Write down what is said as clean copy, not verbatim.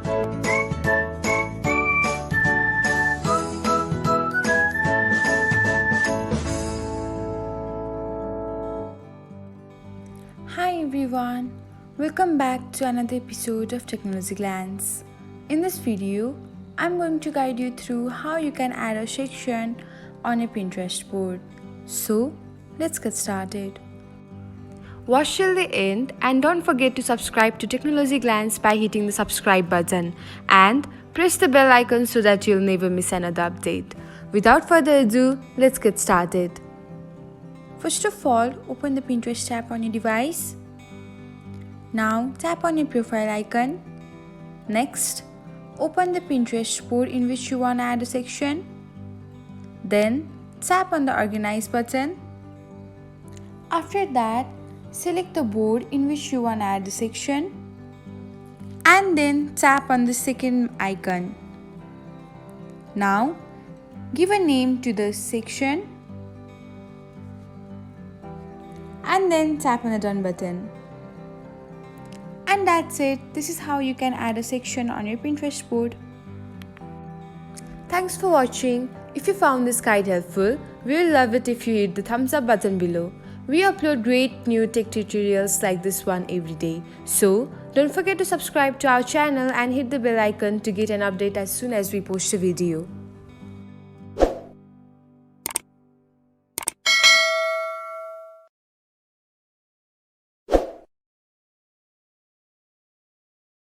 Hi everyone, welcome back to another episode of Technologyglance. In this video, I'm going to guide you through how you can add a section on a Pinterest board. So, let's get started. Watch till the end and don't forget to subscribe to Technologyglance by hitting the subscribe button and press the bell icon so that you'll never miss another update. Without further ado, let's get started. First of all, open the Pinterest tab on your device. Now tap on your profile icon. Next, open the Pinterest board in which you want to add a section. Then tap on the Organize button. After that, select the board in which you want to add the section. And then tap on the second icon. Now, give a name to the section. And then tap on the Done button. And that's it. This is how you can add a section on your Pinterest board. Thanks for watching. If you found this guide helpful, we will love it if you hit the thumbs up button below. We upload great new tech tutorials like this one every day. So, don't forget to subscribe to our channel and hit the bell icon to get an update as soon as we post a video.